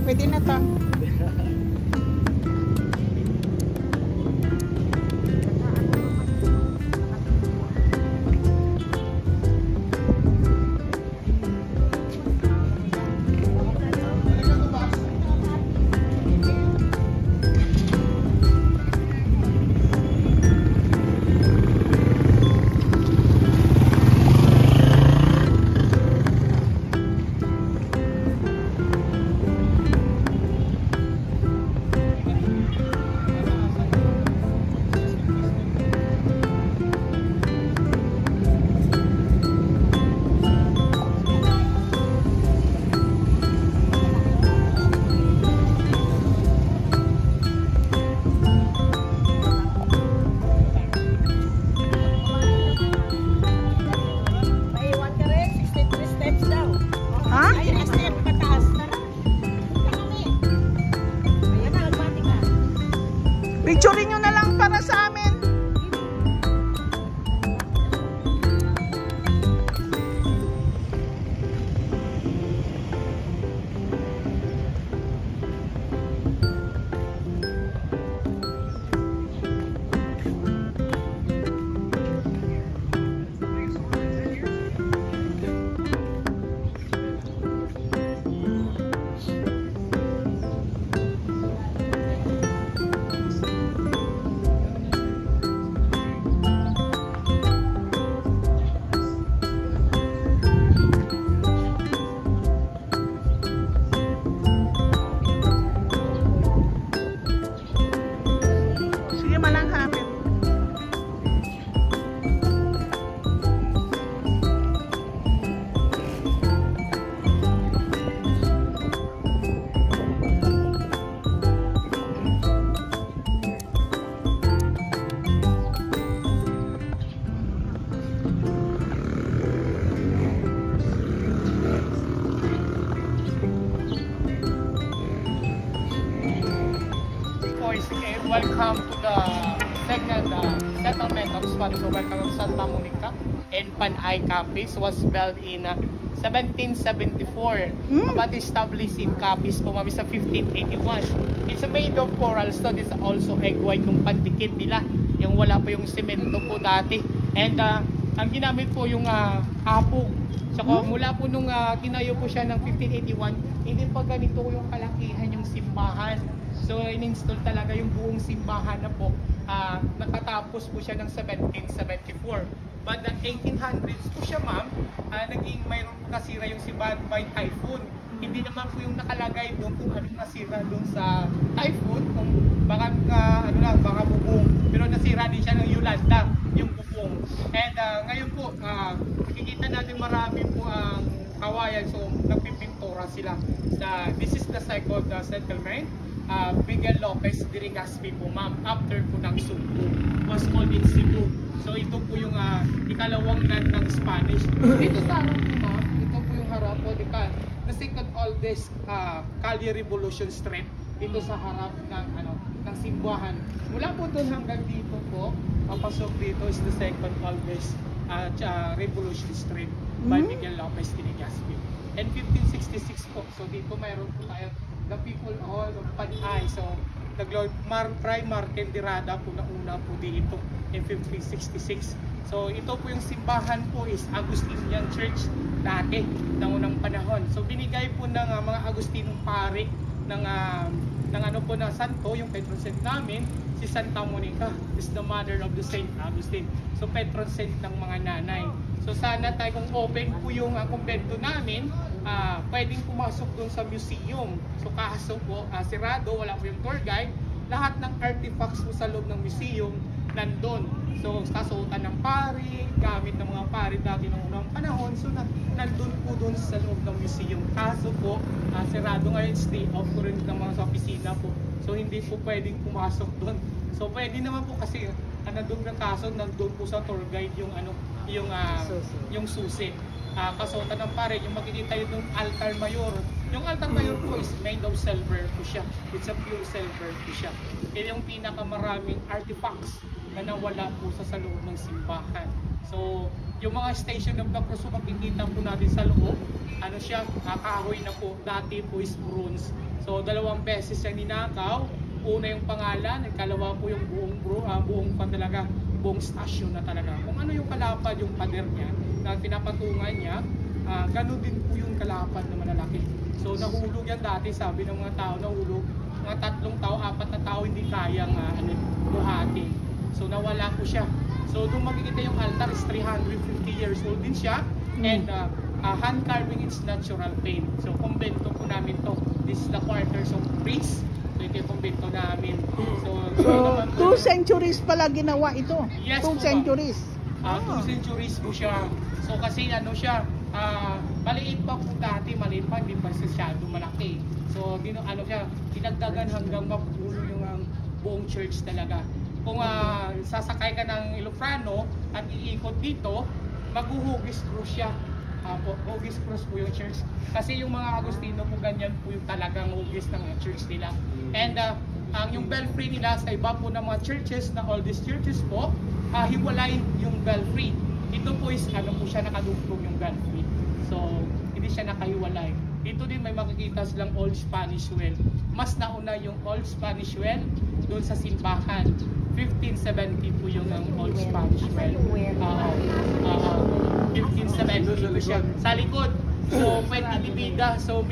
Pwede na to. Picturein nyo na lang para sa amin. Welcome to the second settlement of Spanish. Welcome to Santa Monica and Panay Capiz was built in 1774 but established in Capiz po mami sa 1581. It's made of coral stone. It's also egg white yung pandikit nila, yung wala pa yung semento po dati, and ang ginamit po yung apog. So mula po nung tinayo po siya ng 1581, hindi pa ganito yung kalakihan yung simbahan. So in-install talaga yung buong simbahan na po. Nakatapos po siya ng 1774. But the 1800s po siya ma'am, naging mayroon nasira yung simbahan by typhoon. Hindi naman po yung nakalagay doon kung anong nasira doon sa typhoon, kung baka baka bubong. Pero nasira din siya ng Yolanda, yung bubong. And ngayon po, nakikita natin marami po ang kawayan, so nagpipintura sila. This is the second settlement. Miguel Lopez de Legazpi po ma'am, after po ng Cebu, was called in Cebu. So ito po yung ikalawang land ng Spanish. Dito sa harap po ma'am, ito po yung harap po, the second oldest Calle Revolution Street, dito sa harap ng simbahan. Mula po doon hanggang dito po, papasok dito is the second oldest Revolution Street by Miguel Lopez de Legazpi. And 1566 po, so dito mayroon po tayo the people hall of Panay. So the Lord Fray Martin de Rada po na una po dito in 1566. So ito po yung simbahan po is Agustinian Church dati ng unang panahon. So binigay po ng mga Agustinong pari ng ano po na santo, yung patron saint namin, si Santa Monica is the mother of the Saint Augustine. So patron saint ng mga nanay. So sana tayo kung open po yung kumbento namin, pwedeng pumasok doon sa museum. So kaso po, sirado, wala po yung tour guide. Lahat ng artifacts po sa loob ng museum nandun. So kasuotan ng pari, gamit ng mga pari dati ng unang panahon, so nandun po doon sa loob ng museum. Kaso po, sirado ngayon, stay off ko rin ng mga sa opisina po. So hindi po pwedeng pumasok doon. So pwede naman po kasi nandun ng kaso, nandun po sa tour guide yung susi. Kasuotan ng pare, yung makikita yung altar mayor. Yung altar mayor po is made of silver po siya. It's a pure silver po siya. Yan yung pinakamaraming artifacts na nawala po sa loob ng simbahan. So, yung mga Station of the Cross, makikita po natin sa loob. ano siya, kahoy na po, dati po is bronze. So 2 beses siya ninakaw. Una yung pangalan, ikalawa po yung buong stasyon na talaga. Kung ano yung kalapad yung pader niya na pinapatungan niya, ganun din po yung kalapad na malalaki. So nahulog yan dati, sabi ng mga tao, nahulog. Mga 3 tao, 4 na tao hindi kayang buhati. So nawala po siya. So doon makikita yung altar is 350 years old din siya. And hand carving is natural paint. So kumbento po namin to. This is the quarters of priests. So ito yung kumbento namin. So 2 centuries pala ginawa ito. Yes, 2 centuries. 2 centuries po siya. So kasi ano siya, maliit pa po dati, maliit pa, hindi pa masyado malaki. So ano siya, dinagdagan hanggang mapuno yung buong church talaga. Kung sasakay ka ng Ilocano at iikot dito, maghuhugis cross siya. Hugis cross po yung church. Kasi yung mga Agustino po ganyan po yung talagang hugis ng church nila. And yung belfry nila sa iba po ng mga churches, na oldest churches po, hiwalay yung belfry. Ito po is ano po siya, nakadugtong yung belfry. So hindi siya nakahiwalay. Dito din may makikita silang Old Spanish Well. Mas nauna yung Old Spanish Well doon sa simbahan. 1570 po yung Old Spanish Well. 1570 po siya sa likod. So pwede ibibida. So